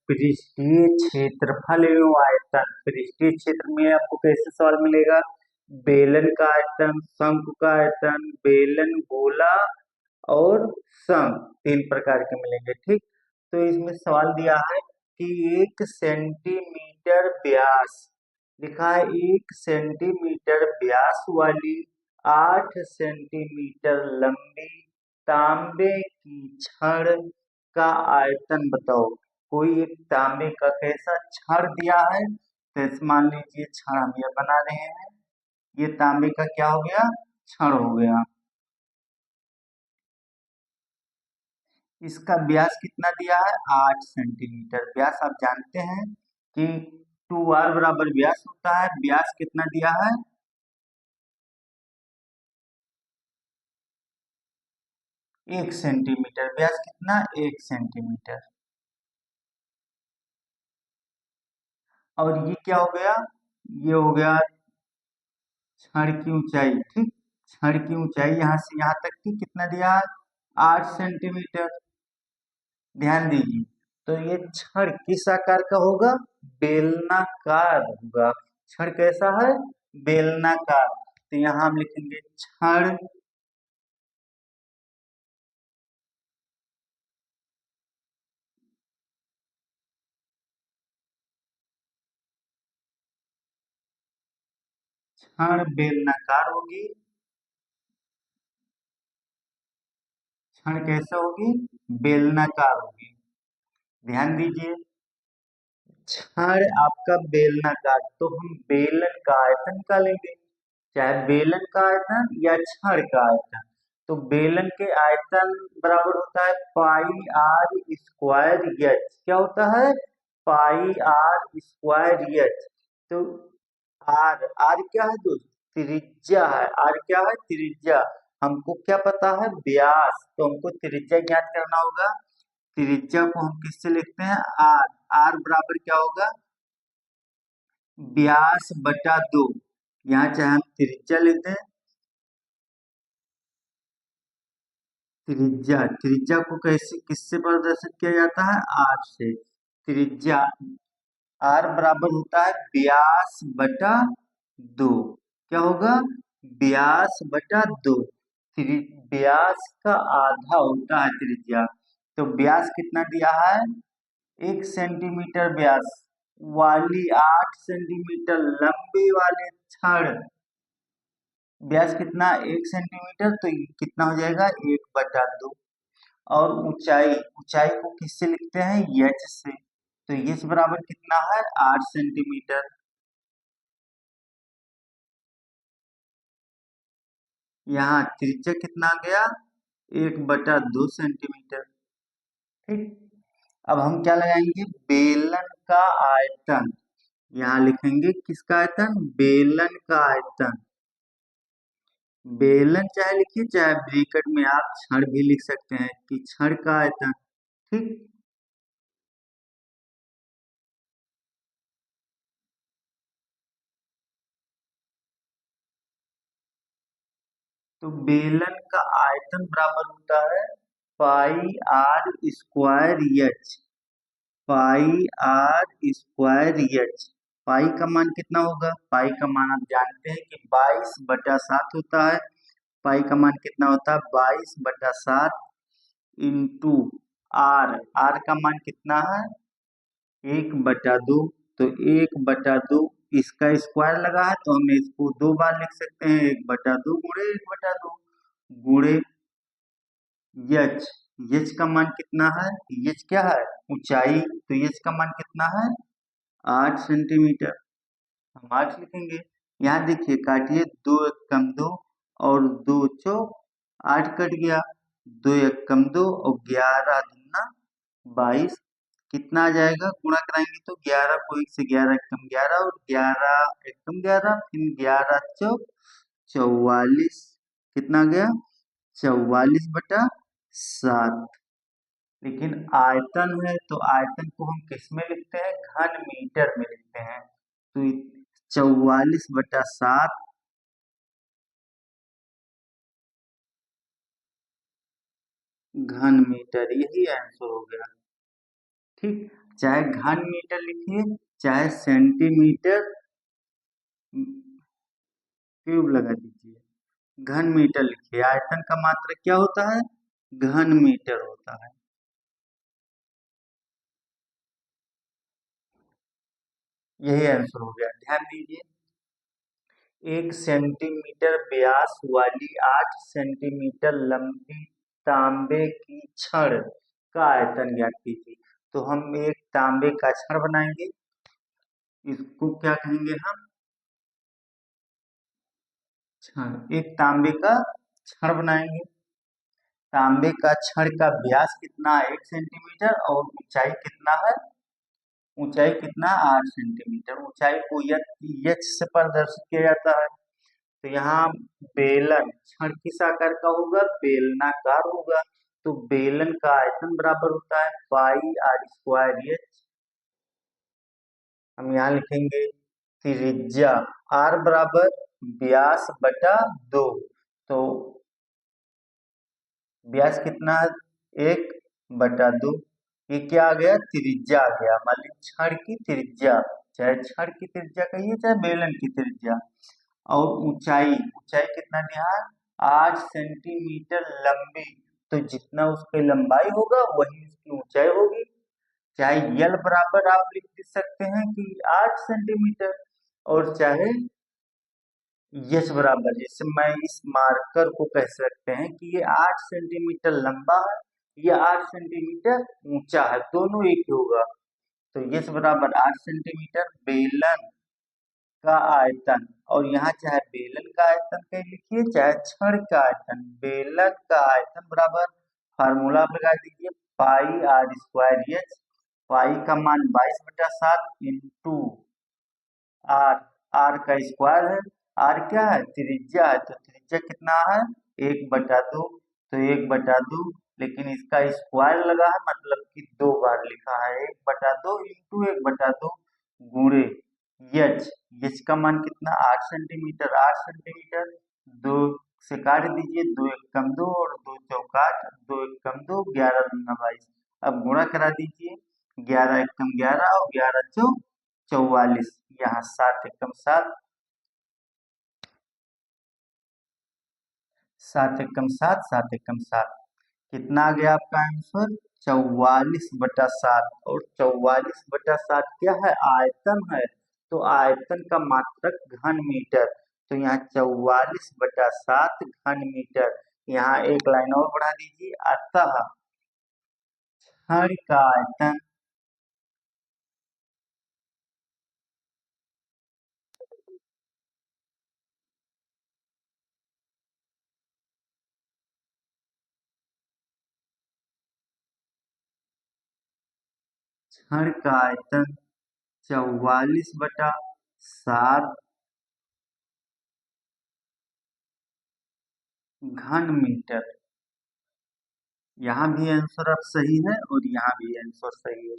पृष्ठीय क्षेत्रफल एवं आयतन। पृष्ठीय क्षेत्र में आपको कैसे सवाल मिलेगा? बेलन का आयतन, शंकु का आयतन, बेलन, गोला और शंख, तीन प्रकार के मिलेंगे। ठीक, तो इसमें सवाल दिया है कि 1 सेंटीमीटर व्यास, लिखा है 1 सेंटीमीटर व्यास वाली 8 सेंटीमीटर लंबी तांबे की छड़ का आयतन बताओ। कोई एक तांबे का कैसा छड़ दिया है, तो मान लीजिए छड़ हम ये बना रहे हैं, ये तांबे का क्या हो गया? छड़ हो गया। इसका व्यास कितना दिया है? 8 सेंटीमीटर। व्यास आप जानते हैं कि 2r बराबर व्यास होता है। व्यास कितना दिया है? 1 सेंटीमीटर। व्यास कितना? 1 सेंटीमीटर। और ये क्या हो गया? ये हो गया छड़ की ऊंचाई। ठीक, छड़ की ऊंचाई यहाँ से यहाँ तक की कितना दिया है? 8 सेंटीमीटर। ध्यान दीजिए, तो ये छड़ किस आकार का होगा? बेलनाकार होगा। छड़ कैसा है? बेलनाकार। तो यहाँ हम लिखेंगे छड़ छड़ बेलनाकार होगी। छड़ कैसा होगी? बेलनाकार होगी। ध्यान दीजिए, छड़ आपका बेलनाकार, तो हम बेलन का आयतन का लेंगे, चाहे बेलन का आयतन या छड़ का आयतन। तो बेलन के आयतन बराबर होता है पाई आर स्क्वायर एच। क्या होता है? Pi r square H. तो आर, आर क्या है दोस्त? त्रिज्या है। आर क्या है? त्रिज्या। हमको क्या पता है? व्यास। तो हमको त्रिज्या ज्ञात करना होगा। त्रिज्या को हम किससे लिखते हैं? आर। आर बराबर क्या होगा? व्यास बटा 2। यहाँ चाहे हम त्रिज्या लेते हैं, त्रिज्या, त्रिज्या को कैसे किससे प्रदर्शित किया जाता है? आर से। त्रिज्या आर बराबर होता है व्यास बटा 2। क्या होगा? व्यास बटा 2। व्यास का आधा होता है त्रिज्या। तो व्यास कितना दिया है? 1 सेंटीमीटर व्यास वाली 8 सेंटीमीटर लंबी वाले छड़, व्यास कितना? 1 सेंटीमीटर। तो ये कितना हो जाएगा? 1/2। और ऊंचाई, ऊंचाई को किससे लिखते हैं? एच से। तो एच बराबर कितना है? 8 सेंटीमीटर। यहाँ त्रिज्या कितना आ गया? 1/2 सेंटीमीटर। ठीक, अब हम क्या लगाएंगे? बेलन का आयतन। यहाँ लिखेंगे किसका आयतन? बेलन का आयतन। बेलन चाहे लिखिए, चाहे ब्रैकेट में आप छड़ भी लिख सकते हैं कि छड़ का आयतन। ठीक, तो बेलन का आयतन बराबर होता है pi r square h. Pi r square h. Pi का मान कितना होगा? पाई का मान आप जानते हैं कि 22/7 होता है। पाई का मान कितना होता है? 22/7 इंटू आर। आर का मान कितना है? 1/2। तो 1/2, इसका स्क्वायर लगा है तो हम इसको 2 बार लिख सकते हैं। 1/2 गुणे 1/2 गुणे यच। यच का मान कितना है? यच क्या है? ऊंचाई। तो यच का मान कितना है? 8 सेंटीमीटर। हम 8 लिखेंगे। यहाँ देखिए, काटिए, 2 × 2 और 2 × 4 8 कट गया। 2 × 2 और 11×2 = 22। कितना आ जाएगा? गुणा कराएंगे तो 11 को 1 से 11 कम 11 और 11 एकम 11, फिर 11 × 4 = 44। कितना आ गया? 44/7। लेकिन आयतन है तो आयतन को हम किस में लिखते हैं? घन मीटर में लिखते हैं। तो 44/7 घन मीटर, यही आंसर हो गया। ठीक, चाहे घन मीटर लिखिए चाहे सेंटीमीटर क्यूब लगा दीजिए, घन मीटर लिखिए। आयतन का मात्रक क्या होता है? घन मीटर होता है। यही आंसर हो गया, ध्यान दीजिए। 1 सेंटीमीटर व्यास वाली 8 सेंटीमीटर लंबी तांबे की छड़ का आयतन ज्ञात कीजिए। तो हम एक तांबे का छड़ बनाएंगे, इसको क्या कहेंगे हम? छड़। एक तांबे का छड़ बनाएंगे। तांबे का छड़ का व्यास कितना है? 1 सेंटीमीटर। और ऊंचाई कितना है? ऊंचाई कितना? 8 सेंटीमीटर। ऊंचाई को एच से प्रदर्शित किया जाता है। तो यहाँ बेलन छड़ किस आकार का होगा? बेलनाकार होगा। तो बेलन का आयतन बराबर होता है पाई आर स्क्वायर एच। हम यहाँ लिखेंगे त्रिज्या आर बराबर व्यास बटा 2। तो व्यास कितना है? 1/2। ये क्या आ गया? त्रिज्या आ गया। मान लीजिए छड़ की त्रिज्या, चाहे छड़ की त्रिज्या कहिए चाहे बेलन की त्रिज्या। और ऊंचाई, ऊंचाई कितना दिया है? 8 सेंटीमीटर लंबी। तो जितना उसकी लंबाई होगा वही उसकी ऊंचाई होगी। चाहे यल बराबर आप लिख सकते हैं कि 8 सेंटीमीटर, और चाहे यस बराबर, जैसे मैं इस मार्कर को कह सकते हैं कि ये 8 सेंटीमीटर लंबा है, ये 8 सेंटीमीटर ऊंचा है, दोनों एक ही होगा। तो यस बराबर 8 सेंटीमीटर बेलन का आयतन। और यहाँ चाहे बेलन का आयतन कह लिखिए चाहे छड़ का आयतन, बेलन का आयतन बराबर फार्मूला आप लगा दीजिए पाई आर स्क्वायर एच। पाई का मान 22/7 इंटू आर। आर का स्क्वायर है। आर क्या है? त्रिज्या है। तो त्रिज्या कितना है? 1/2। तो 1/2, लेकिन इसका स्क्वायर लगा है मतलब कि 2 बार लिखा है। 1/2 इंटू 1/2 गुणे एच। एच का मान कितना? 8 सेंटीमीटर। 8 सेंटीमीटर, 2 से काट दीजिए, 2 एक कम 2 और 2 चौक 8, 2 एक कम 2, 11 दूना 22। अब गुणा करा दीजिए, 11 एक कम 11 और 11 चौक 44। यहाँ 7 एकम 7, 7 एकम 7, 7 एकम 7, कितना आ गया आपका आंसर? 44/7। और 44/7 क्या है? आयतन है। तो आयतन का मात्रक घन मीटर। तो यहाँ 44/7 घन मीटर। यहाँ एक लाइन और बढ़ा दीजिए, अतः छड़ का आयतन, छड़ का आयतन 44/7 घन मीटर। यहाँ भी आंसर अब सही है और यहाँ भी आंसर सही है।